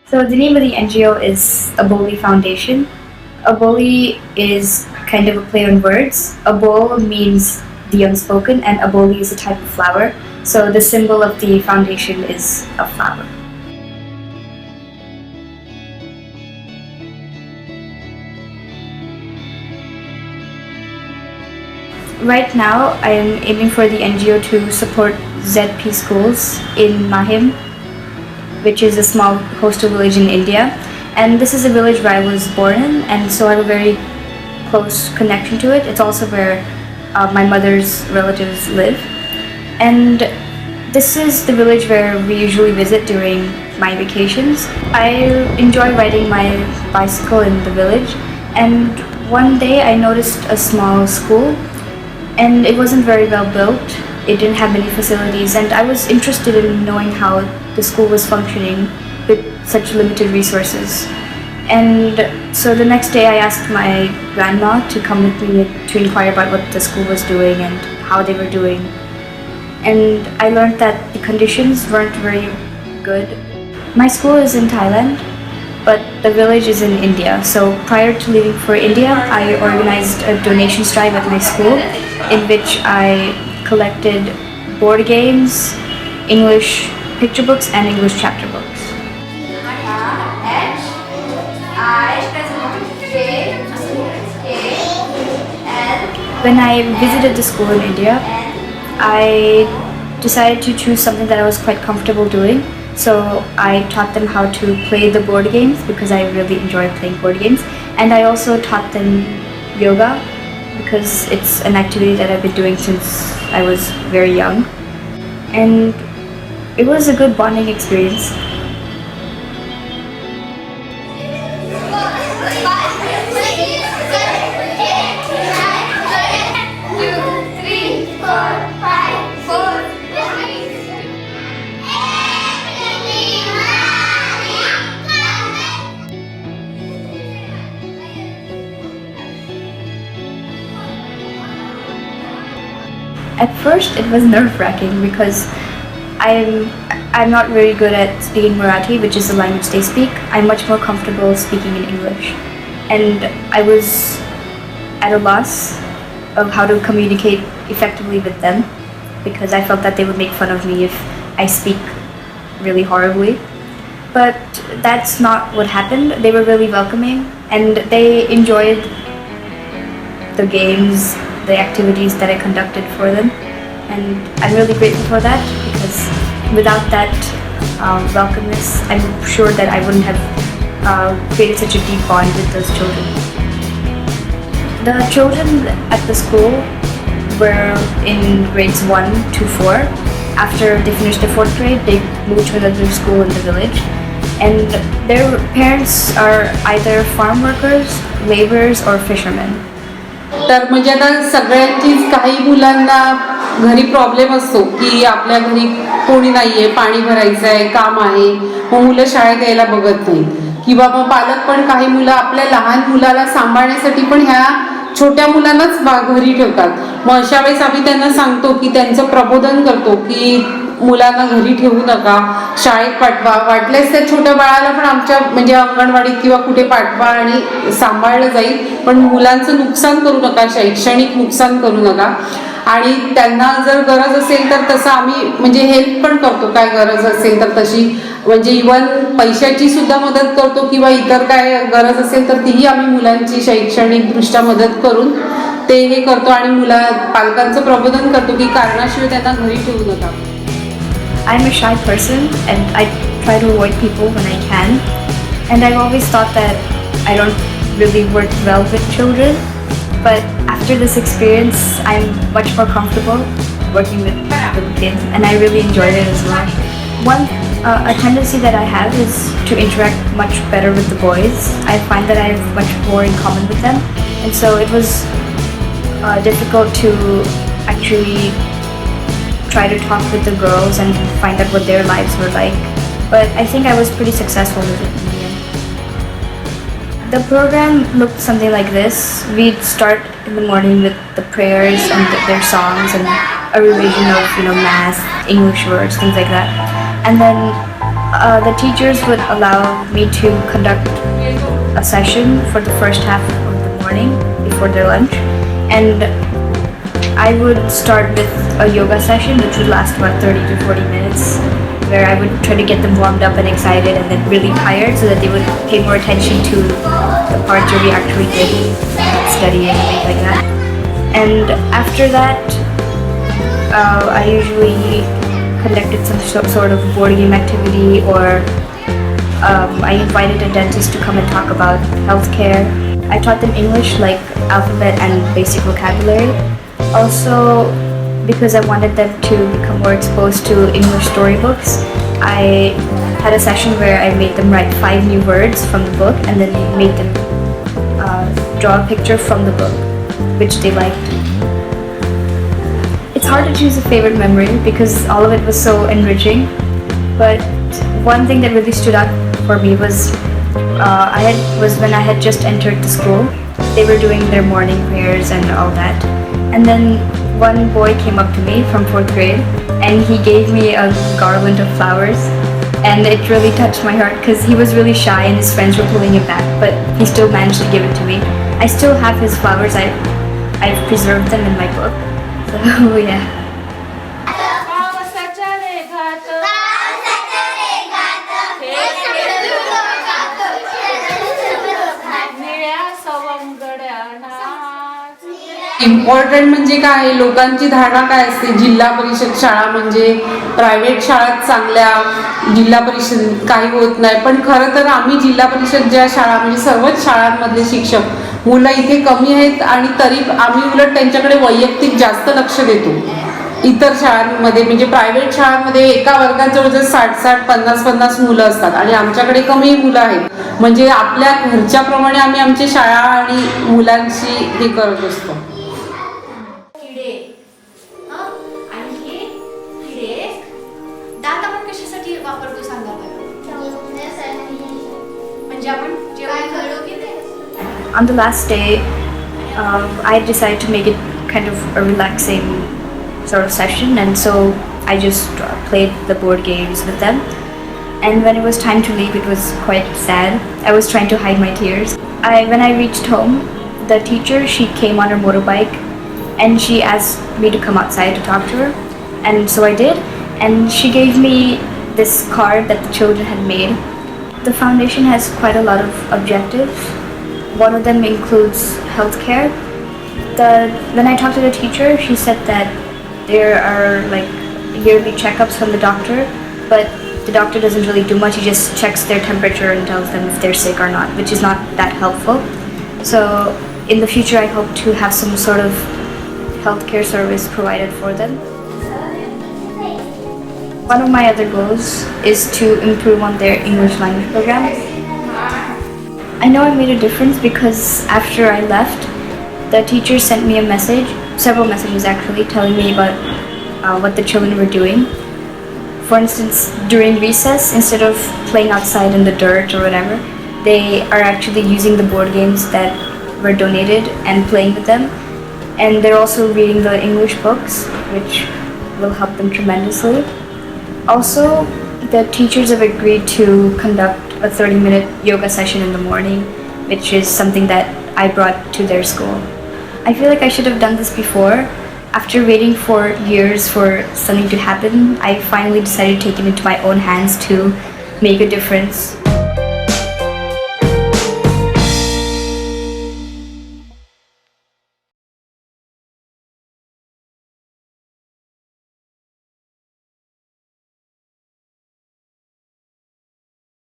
So the name of the NGO is Aboli Foundation. Aboli is kind of a play on words. Abol means the unspoken, and aboli is a type of flower. So the symbol of the foundation is a flower. Right now, I am aiming for the NGO to support ZP schools in Mahim, which is a small coastal village in India. And this is a village where I was born in, and so I have a very close connection to it. It's also where my mother's relatives live. And this is the village where we usually visit during my vacations. I enjoy riding my bicycle in the village, and one day I noticed a small school, and it wasn't very well built. It didn't have many facilities, and I was interested in knowing how the school was functioning with such limited resources. And so the next day I asked my grandma to come with me to inquire about what the school was doing and how they were doing. And I learned that the conditions weren't very good. My school is in Thailand, but the village is in India. So prior to leaving for India, I organized a donation drive at my school in which I collected board games, English picture books, and English chapter books. When I visited the school in India, I decided to choose something that I was quite comfortable doing. So I taught them how to play the board games because I really enjoy playing board games. And I also taught them yoga because it's an activity that I've been doing since I was very young. And it was a good bonding experience. At first, it was nerve-wracking because I'm not very good at speaking Marathi, which is the language they speak. I'm much more comfortable speaking in English, and I was at a loss of how to communicate effectively with them because I felt that they would make fun of me if I speak really horribly. But that's not what happened. They were really welcoming, and they enjoyed the games, the activities that I conducted for them, and I'm really grateful for that because without that welcomeness, I'm sure that I wouldn't have created such a deep bond with those children. The children at the school were in grades 1 to 4. After they finished the 4th grade, they moved to another school in the village, and their parents are either farm workers, laborers, or fishermen. तर म्हणजे आता सगळ्यांचीच काही मुलांना घरी problem असतो की आपल्या घरी कोणी नाहीये, पाणी भरायचं आहे, काम आहे, मग मुलं शाळेत यायला बघत नाही किंवा मग पालक पण काही मुलं आपल्या लहान मुलाला सांभाळण्यासाठी पण ह्या छोट्या मुलांनाच घरी ठेवतात. मग अशा वेळेस आम्ही त्यांना सांगतो की त्यांचं प्रबोधन करतो की मुलांना घरी ठेवू नका, शाळेत पाठवा, वाटल्यास त्या छोट्या बाळाला पण आमच्या म्हणजे अंगणवाडीत किंवा कुठे पाठवा आणि सांभाळलं जाईल, पण मुलांचं नुकसान करू नका, शैक्षणिक नुकसान करू नका. आणि त्यांना जर गरज असेल तर तसं आम्ही म्हणजे हेल्प पण करतो, काय गरज असेल तर तशी, म्हणजे इव्हन पैशाची सुद्धा मदत करतो किंवा इतर काय गरज असेल तर तीही आम्ही मुलांची शैक्षणिक दृष्ट्या मदत करून ते हे करतो आणि पालकांचं प्रबोधन करतो की कारणाशिवाय त्यांना घरी ठेवू नका. I'm a shy person and I try to avoid people when I can, and I've always thought that I don't really work well with children, but after this experience I'm much more comfortable working with little kids, and I really enjoyed it as well. A tendency that I have is to interact much better with the boys. I find that I have much more in common with them, and so it was difficult to actually try to talk with the girls and find out what their lives were like. But I think I was pretty successful with it in the end. The program looked something like this. We'd start in the morning with the prayers and their songs and a revision of, math, English words, things like that. And then The teachers would allow me to conduct a session for the first half of the morning before their lunch, and I would start with a yoga session which would last about 30 to 40 minutes, where I would try to get them warmed up and excited and then really tired so that they would pay more attention to the parts where we actually did study and things like that. And after that, I usually conducted some sort of board game activity, or I invited a dentist to come and talk about healthcare. I taught them English, like alphabet and basic vocabulary. Also, because I wanted them to become more exposed to English storybooks, I had a session where I made them write 5 new words from the book and then made them draw a picture from the book, which they liked. It's hard to choose a favorite memory because all of it was so enriching, but one thing that really stood out for me was when I had just entered the school. They were doing their morning prayers and all that, and then one boy came up to me from 4th grade and he gave me a garland of flowers, and it really touched my heart because he was really shy and his friends were pulling him back, but he still managed to give it to me. I still have his flowers. I've preserved them in my book. So yeah. Important म्हणजे काय, लोकांची धारणा काय असते, जिल्हा परिषद शाळा म्हणजे प्रायव्हेट शाळात चांगल्या, जिल्हा परिषद काही होत नाही. पण खरं तर आम्ही जिल्हा परिषद ज्या शाळा म्हणजे सर्वच शाळांमधले शिक्षक मुलं इथे कमी आहेत, आणि तरी आम्ही उलट त्यांच्याकडे वैयक्तिक जास्त लक्ष देतो. इतर शाळांमध्ये म्हणजे प्रायव्हेट शाळांमध्ये एका वर्गात जवळजवळ 60-60, 50-50 मुलं असतात आणि आमच्याकडे कमी मुलं आहेत. म्हणजे आपल्या घरच्याप्रमाणे आम्ही आमची शाळा आणि मुलांशी हे करत असतो. दात आपण कशासाठी वापरतो सांगा बरं? म्हणजे आपण जेव्हा घडो की नाही. On the last day, I decided to make it kind of a relaxing sort of session, and so I just played the board games with them. And when it was time to leave, it was quite sad. I was trying to hide my tears. When I reached home, the teacher, she came on her motorbike and she asked me to come outside to talk to her, and so I did. And she gave me this card that the children had made. The foundation has quite a lot of objectives. One of them includes healthcare. When I talked to the teacher, she said that there are like yearly checkups from the doctor, but the doctor doesn't really do much. He just checks their temperature and tells them if they're sick or not, which is not that helpful. So in the future, I hope to have some sort of healthcare service provided for them. One of my other goals is to improve on their English language program. I know I made a difference because after I left, the teacher sent me a message, several messages actually, telling me about what the children were doing. For instance, during recess, instead of playing outside in the dirt or whatever, they are actually using the board games that were donated and playing with them. And they're also reading the English books, which will help them tremendously. Also, the teachers have agreed to conduct a 30-minute yoga session in the morning, which is something that I brought to their school. I feel like I should have done this before. After waiting for years for something to happen, I finally decided to take it into my own hands to make a difference